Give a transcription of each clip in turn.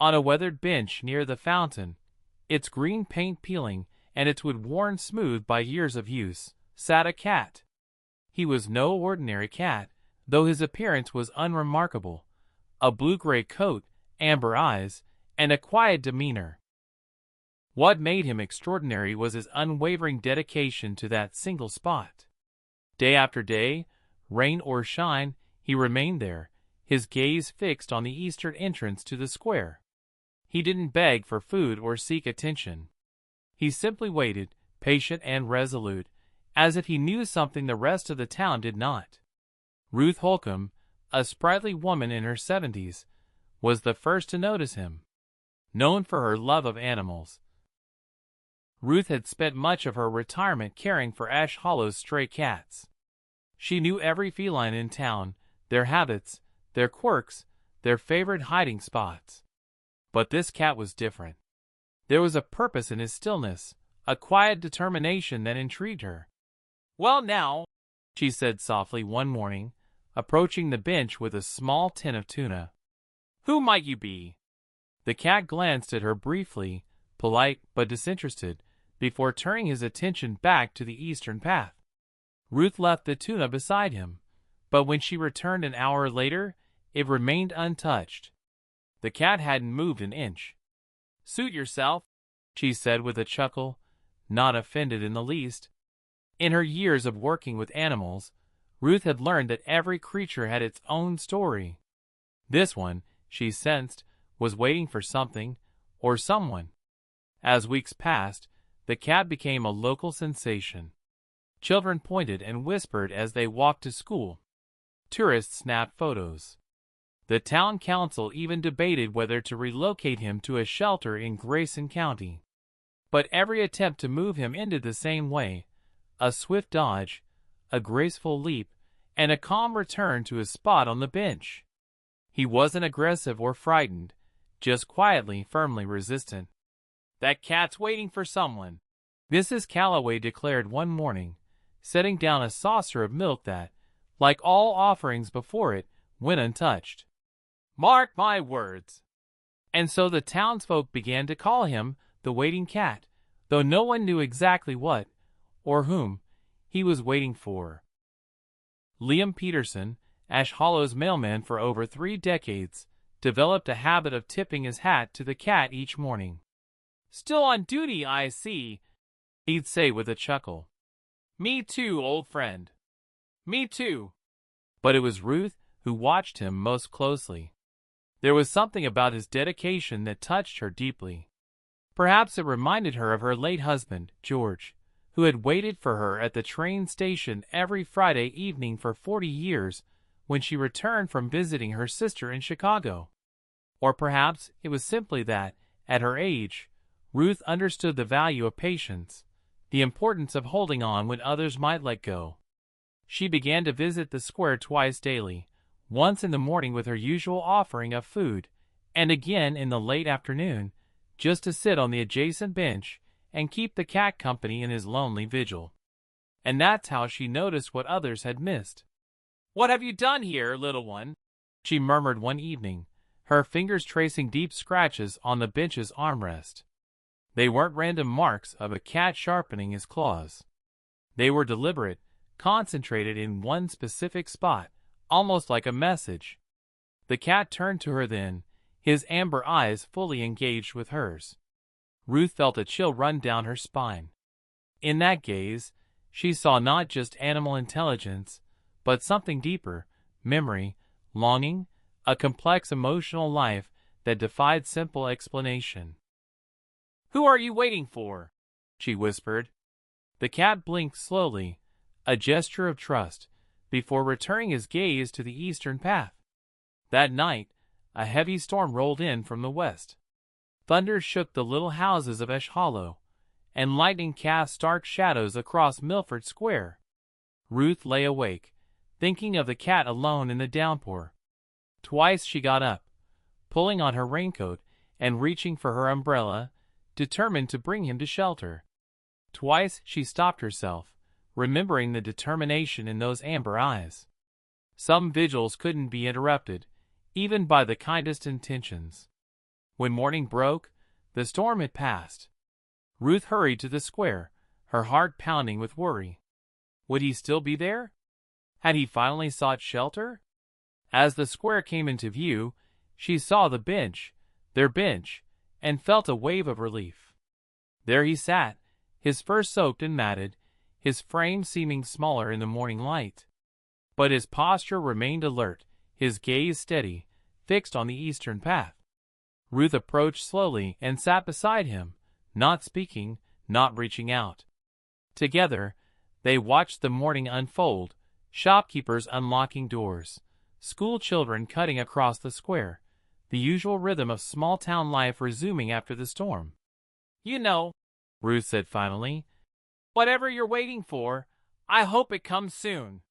On a weathered bench near the fountain, its green paint peeling and its wood worn smooth by years of use, sat a cat. He was no ordinary cat, though his appearance was unremarkable. A blue-gray coat, amber eyes, and a quiet demeanor. What made him extraordinary was his unwavering dedication to that single spot. Day after day, rain or shine, he remained there, his gaze fixed on the eastern entrance to the square. He didn't beg for food or seek attention. He simply waited, patient and resolute, as if he knew something the rest of the town did not. Ruth Holcomb, a sprightly woman in her 70s, was the first to notice him. Known for her love of animals, Ruth had spent much of her retirement caring for Ash Hollow's stray cats. She knew every feline in town, their habits, their quirks, their favorite hiding spots. But this cat was different. There was a purpose in his stillness, a quiet determination that intrigued her. "Well now," she said softly one morning, approaching the bench with a small tin of tuna. "Who might you be?" The cat glanced at her briefly, polite but disinterested, before turning his attention back to the eastern path. Ruth left the tuna beside him, but when she returned an hour later, it remained untouched. The cat hadn't moved an inch. "Suit yourself," she said with a chuckle, not offended in the least. In her years of working with animals, Ruth had learned that every creature had its own story. This one, she sensed, was waiting for something or someone. As weeks passed, the cat became a local sensation. Children pointed and whispered as they walked to school. Tourists snapped photos. The town council even debated whether to relocate him to a shelter in Grayson County. But every attempt to move him ended the same way: a swift dodge, a graceful leap, and a calm return to his spot on the bench. He wasn't aggressive or frightened, just quietly, firmly resistant. "That cat's waiting for someone," Mrs. Calloway declared one morning, setting down a saucer of milk that, like all offerings before it, went untouched. "Mark my words." And so the townsfolk began to call him the waiting cat, though no one knew exactly what, or whom, he was waiting for. Liam Peterson, Ash Hollow's mailman for over 3 decades, developed a habit of tipping his hat to the cat each morning. "Still on duty, I see," he'd say with a chuckle. "Me too, old friend. Me too." But it was Ruth who watched him most closely. There was something about his dedication that touched her deeply. Perhaps it reminded her of her late husband, George, who had waited for her at the train station every Friday evening for 40 years when she returned from visiting her sister in Chicago. Or perhaps it was simply that, at her age, Ruth understood the value of patience, the importance of holding on when others might let go. She began to visit the square twice daily, once in the morning with her usual offering of food, and again in the late afternoon, just to sit on the adjacent bench and keep the cat company in his lonely vigil. And that's how she noticed what others had missed. "What have you done here, little one?" she murmured one evening, her fingers tracing deep scratches on the bench's armrest. They weren't random marks of a cat sharpening his claws. They were deliberate, concentrated in one specific spot, almost like a message. The cat turned to her then, his amber eyes fully engaged with hers. Ruth felt a chill run down her spine. In that gaze, she saw not just animal intelligence, but something deeper: memory, longing, a complex emotional life that defied simple explanation. "Who are you waiting for?" she whispered. The cat blinked slowly, a gesture of trust, before returning his gaze to the eastern path. That night, a heavy storm rolled in from the west. Thunder shook the little houses of Ash Hollow, and lightning cast stark shadows across Milford Square. Ruth lay awake, thinking of the cat alone in the downpour. Twice she got up, pulling on her raincoat and reaching for her umbrella, determined to bring him to shelter. Twice she stopped herself, remembering the determination in those amber eyes. Some vigils couldn't be interrupted, even by the kindest intentions. When morning broke, the storm had passed. Ruth hurried to the square, her heart pounding with worry. Would he still be there? Had he finally sought shelter? As the square came into view, she saw the bench, their bench, and felt a wave of relief. There he sat, his fur soaked and matted, his frame seeming smaller in the morning light. But his posture remained alert, his gaze steady, fixed on the eastern path. Ruth approached slowly and sat beside him, not speaking, not reaching out. Together, they watched the morning unfold, shopkeepers unlocking doors, school children cutting across the square, the usual rhythm of small-town life resuming after the storm. "You know," Ruth said finally, "whatever you're waiting for, I hope it comes soon."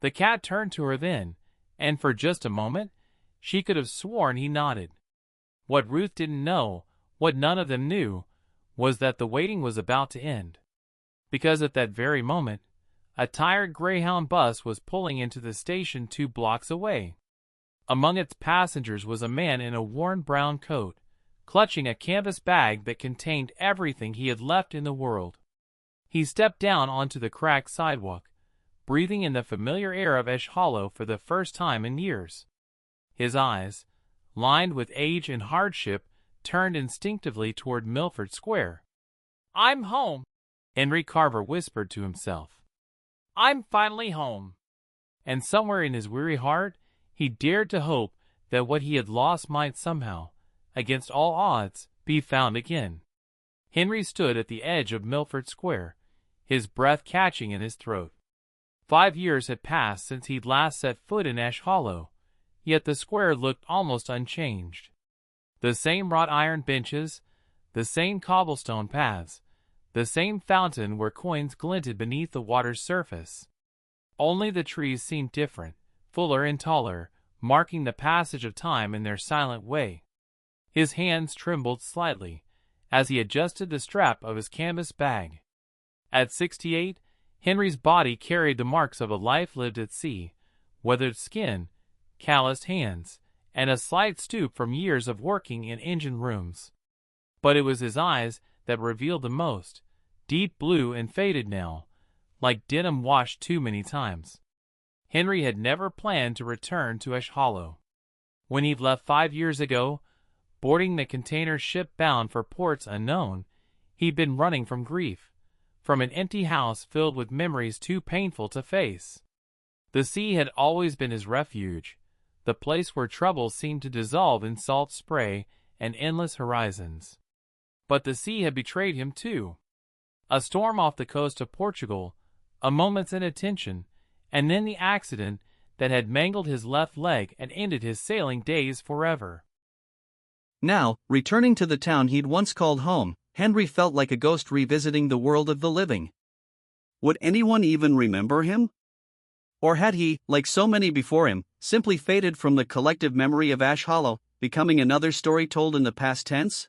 The cat turned to her then, and for just a moment, she could have sworn he nodded. What Ruth didn't know, what none of them knew, was that the waiting was about to end. Because at that very moment, a tired Greyhound bus was pulling into the station 2 blocks away. Among its passengers was a man in a worn brown coat, clutching a canvas bag that contained everything he had left in the world. He stepped down onto the cracked sidewalk, breathing in the familiar air of Esh Hollow for the first time in years. His eyes, lined with age and hardship, turned instinctively toward Milford Square. "I'm home," Henry Carver whispered to himself. "I'm finally home." And somewhere in his weary heart, he dared to hope that what he had lost might somehow, against all odds, be found again. Henry stood at the edge of Milford Square, his breath catching in his throat. 5 years had passed since he'd last set foot in Esh Hollow, yet the square looked almost unchanged. The same wrought iron benches, the same cobblestone paths, the same fountain where coins glinted beneath the water's surface. Only the trees seemed different, fuller and taller, marking the passage of time in their silent way. His hands trembled slightly as he adjusted the strap of his canvas bag. At 68, Henry's body carried the marks of a life lived at sea, weathered skin, calloused hands, and a slight stoop from years of working in engine rooms. But it was his eyes that revealed the most, deep blue and faded now, like denim washed too many times. Henry had never planned to return to Esh Hollow. When he'd left 5 years ago, boarding the container ship bound for ports unknown, he'd been running from grief, from an empty house filled with memories too painful to face. The sea had always been his refuge, the place where troubles seemed to dissolve in salt spray and endless horizons. But the sea had betrayed him too. A storm off the coast of Portugal, a moment's inattention, and then the accident that had mangled his left leg and ended his sailing days forever. Now, returning to the town he'd once called home, Henry felt like a ghost revisiting the world of the living. Would anyone even remember him? Or had he, like so many before him, simply faded from the collective memory of Ash Hollow, becoming another story told in the past tense?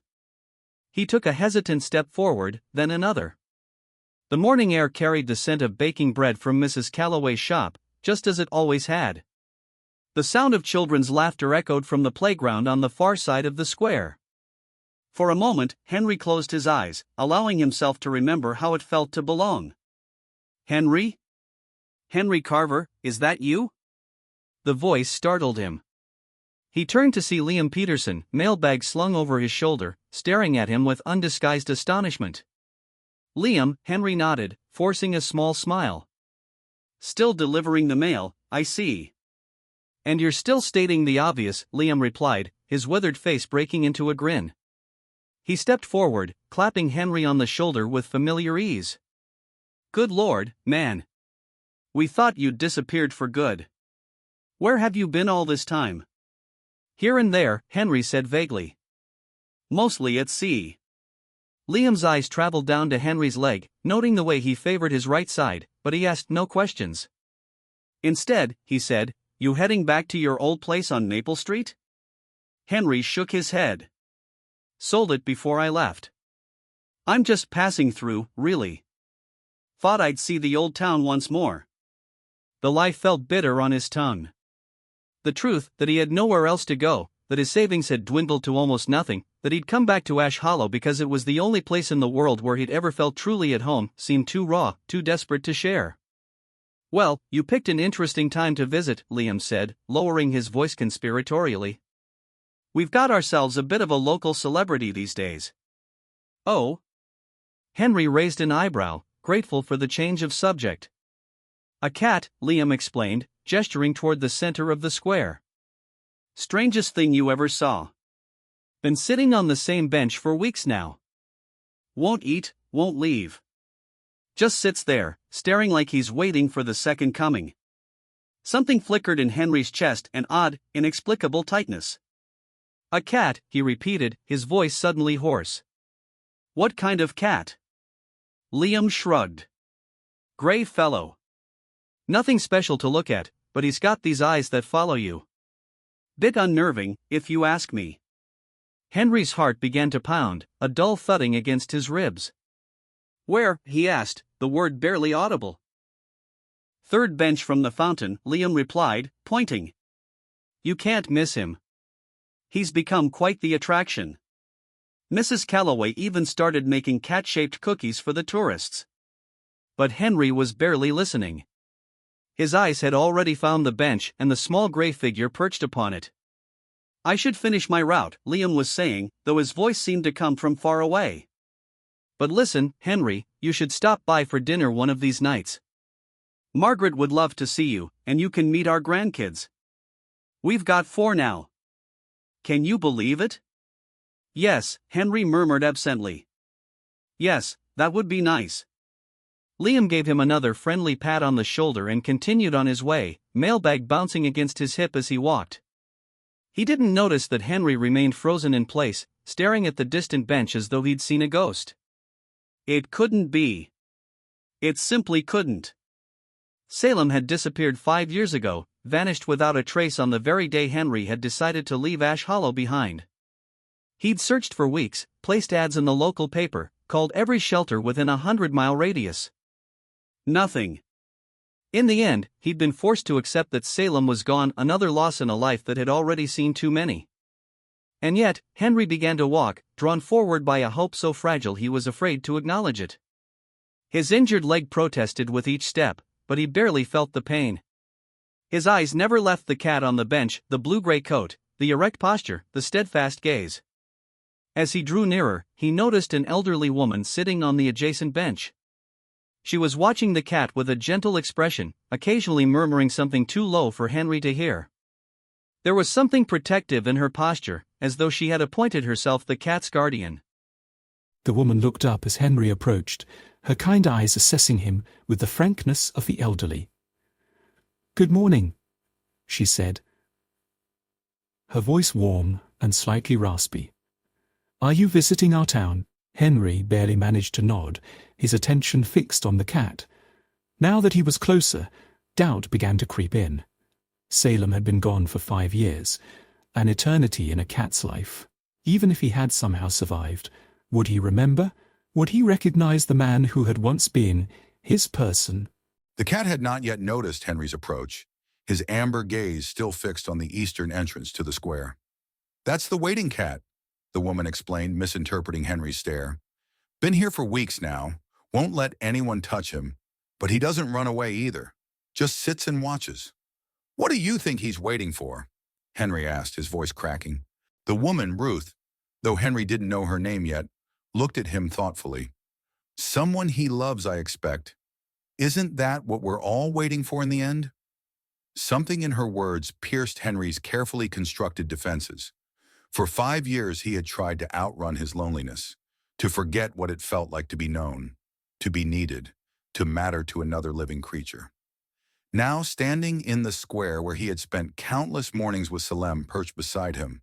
He took a hesitant step forward, then another. The morning air carried the scent of baking bread from Mrs. Calloway's shop, just as it always had. The sound of children's laughter echoed from the playground on the far side of the square. For a moment, Henry closed his eyes, allowing himself to remember how it felt to belong. "Henry? Henry Carver, is that you?" The voice startled him. He turned to see Liam Peterson, mailbag slung over his shoulder, staring at him with undisguised astonishment. "Liam," Henry nodded, forcing a small smile. "Still delivering the mail, I see." "And you're still stating the obvious," Liam replied, his withered face breaking into a grin. He stepped forward, clapping Henry on the shoulder with familiar ease. "Good Lord, man. We thought you'd disappeared for good. Where have you been all this time?" "Here and there," Henry said vaguely. "Mostly at sea." Liam's eyes traveled down to Henry's leg, noting the way he favored his right side, but he asked no questions. "Instead," he said, "you heading back to your old place on Maple Street?" Henry shook his head. "Sold it before I left. I'm just passing through, really. Thought I'd see the old town once more." The lie felt bitter on his tongue. The truth that he had nowhere else to go, that his savings had dwindled to almost nothing, that he'd come back to Ash Hollow because it was the only place in the world where he'd ever felt truly at home, seemed too raw, too desperate to share. "Well, you picked an interesting time to visit," Liam said, lowering his voice conspiratorially. "We've got ourselves a bit of a local celebrity these days." "Oh?" Henry raised an eyebrow, grateful for the change of subject. "A cat," Liam explained, gesturing toward the center of the square. "Strangest thing you ever saw. Been sitting on the same bench for weeks now. Won't eat, won't leave. Just sits there, staring like he's waiting for the second coming." Something flickered in Henry's chest, an odd, inexplicable tightness. "A cat," he repeated, his voice suddenly hoarse. "What kind of cat?" Liam shrugged. "Gray fellow. Nothing special to look at, but he's got these eyes that follow you. Bit unnerving, if you ask me." Henry's heart began to pound, a dull thudding against his ribs. "Where?" he asked, the word barely audible. "Third bench from the fountain," Liam replied, pointing. "You can't miss him. He's become quite the attraction. Mrs. Calloway even started making cat-shaped cookies for the tourists." But Henry was barely listening. His eyes had already found the bench and the small gray figure perched upon it. "I should finish my route," Liam was saying, though his voice seemed to come from far away. "But listen, Henry, you should stop by for dinner one of these nights. Margaret would love to see you, and you can meet our grandkids. We've got 4 now. Can you believe it?" "Yes," Henry murmured absently. "Yes, that would be nice." Liam gave him another friendly pat on the shoulder and continued on his way, mailbag bouncing against his hip as he walked. He didn't notice that Henry remained frozen in place, staring at the distant bench as though he'd seen a ghost. It couldn't be. It simply couldn't. Salem had disappeared 5 years ago, vanished without a trace on the very day Henry had decided to leave Ash Hollow behind. He'd searched for weeks, placed ads in the local paper, called every shelter within a 100-mile radius. Nothing. In the end, he'd been forced to accept that Salem was gone, another loss in a life that had already seen too many. And yet, Henry began to walk, drawn forward by a hope so fragile he was afraid to acknowledge it. His injured leg protested with each step, but he barely felt the pain. His eyes never left the cat on the bench, the blue-gray coat, the erect posture, the steadfast gaze. As he drew nearer, he noticed an elderly woman sitting on the adjacent bench. She was watching the cat with a gentle expression, occasionally murmuring something too low for Henry to hear. There was something protective in her posture, as though she had appointed herself the cat's guardian. The woman looked up as Henry approached, her kind eyes assessing him with the frankness of the elderly. "Good morning," she said, her voice warm and slightly raspy. "Are you visiting our town?" Henry barely managed to nod, his attention fixed on the cat. Now that he was closer, doubt began to creep in. Salem had been gone for 5 years, an eternity in a cat's life. Even if he had somehow survived, would he remember? Would he recognize the man who had once been his person? The cat had not yet noticed Henry's approach, his amber gaze still fixed on the eastern entrance to the square. "That's the waiting cat," the woman explained, misinterpreting Henry's stare. "Been here for weeks now, won't let anyone touch him, but he doesn't run away either, just sits and watches." "What do you think he's waiting for?" Henry asked, his voice cracking. The woman, Ruth, though Henry didn't know her name yet, looked at him thoughtfully. "Someone he loves, I expect. Isn't that what we're all waiting for in the end?" Something in her words pierced Henry's carefully constructed defenses. For 5 years he had tried to outrun his loneliness, to forget what it felt like to be known, to be needed, to matter to another living creature. Now, standing in the square where he had spent countless mornings with Salem perched beside him,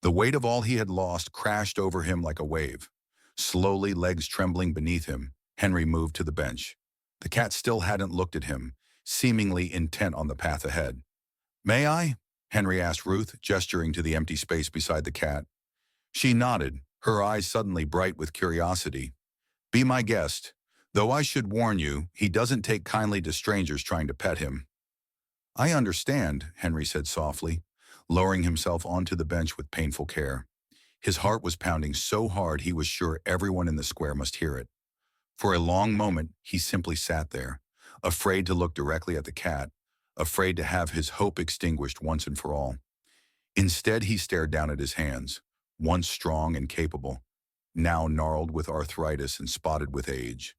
the weight of all he had lost crashed over him like a wave. Slowly, legs trembling beneath him, Henry moved to the bench. The cat still hadn't looked at him, seemingly intent on the path ahead. "May I?" Henry asked Ruth, gesturing to the empty space beside the cat. She nodded, her eyes suddenly bright with curiosity. "Be my guest, though I should warn you, he doesn't take kindly to strangers trying to pet him." "I understand," Henry said softly, lowering himself onto the bench with painful care. His heart was pounding so hard he was sure everyone in the square must hear it. For a long moment, he simply sat there, afraid to look directly at the cat, afraid to have his hope extinguished once and for all. Instead, he stared down at his hands, once strong and capable, now gnarled with arthritis and spotted with age.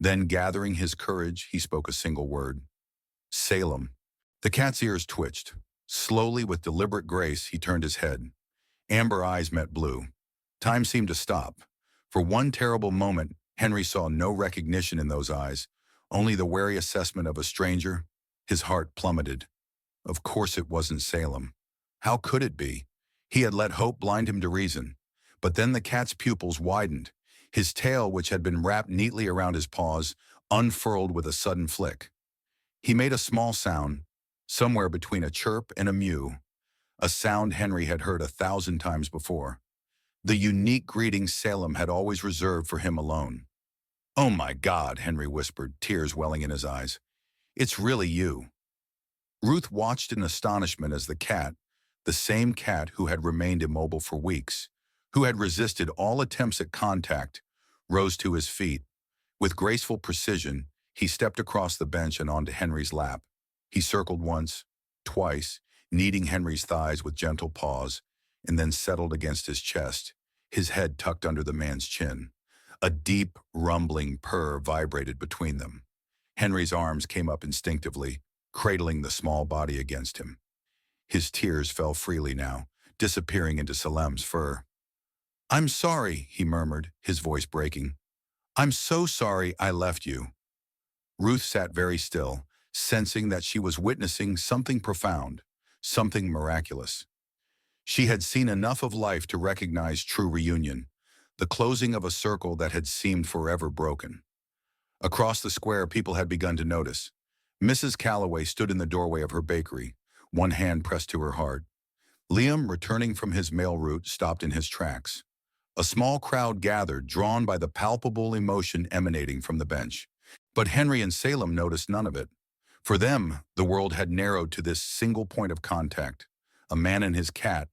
Then, gathering his courage, he spoke a single word. Salem. The cat's ears twitched. Slowly, with deliberate grace, he turned his head. Amber eyes met blue. Time seemed to stop. For one terrible moment, Henry saw no recognition in those eyes, only the wary assessment of a stranger. His heart plummeted. Of course it wasn't Salem. How could it be? He had let hope blind him to reason. But then the cat's pupils widened. His tail, which had been wrapped neatly around his paws, unfurled with a sudden flick. He made a small sound, somewhere between a chirp and a mew, a sound Henry had heard 1,000 times before. The unique greeting Salem had always reserved for him alone. "Oh my God," Henry whispered, tears welling in his eyes. "It's really you." Ruth watched in astonishment as the cat, the same cat who had remained immobile for weeks, who had resisted all attempts at contact, rose to his feet. With graceful precision, he stepped across the bench and onto Henry's lap. He circled once, twice, kneading Henry's thighs with gentle paws, and then settled against his chest, his head tucked under the man's chin. A deep, rumbling purr vibrated between them. Henry's arms came up instinctively, cradling the small body against him. His tears fell freely now, disappearing into Salem's fur. "I'm sorry," he murmured, his voice breaking. "I'm so sorry I left you." Ruth sat very still, sensing that she was witnessing something profound, something miraculous. She had seen enough of life to recognize true reunion, the closing of a circle that had seemed forever broken. Across the square, people had begun to notice. Mrs. Calloway stood in the doorway of her bakery, one hand pressed to her heart. Liam, returning from his mail route, stopped in his tracks. A small crowd gathered, drawn by the palpable emotion emanating from the bench. But Henry and Salem noticed none of it. For them, the world had narrowed to this single point of contact, a man and his cat,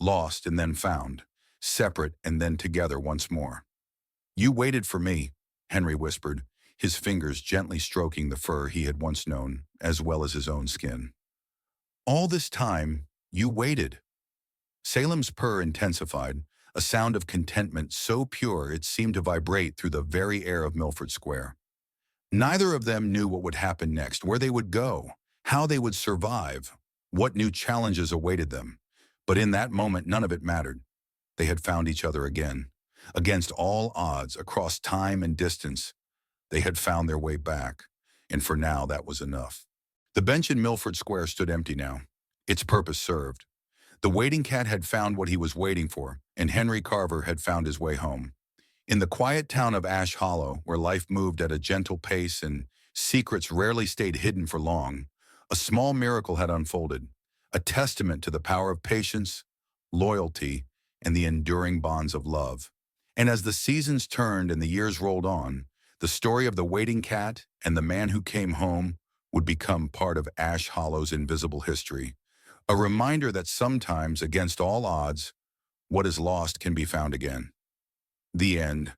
lost and then found, separate and then together once more. "You waited for me," Henry whispered, his fingers gently stroking the fur he had once known, as well as his own skin. "All this time, you waited." Salem's purr intensified, a sound of contentment so pure it seemed to vibrate through the very air of Milford Square. Neither of them knew what would happen next, where they would go, how they would survive, what new challenges awaited them. But in that moment, none of it mattered. They had found each other again. Against all odds, across time and distance, they had found their way back. And for now, that was enough. The bench in Milford Square stood empty now, its purpose served. The waiting cat had found what he was waiting for, and Henry Carver had found his way home. In the quiet town of Ash Hollow, where life moved at a gentle pace and secrets rarely stayed hidden for long, a small miracle had unfolded, a testament to the power of patience, loyalty, and the enduring bonds of love. And as the seasons turned and the years rolled on, the story of the waiting cat and the man who came home would become part of Ash Hollow's invisible history, a reminder that sometimes, against all odds, what is lost can be found again. The end.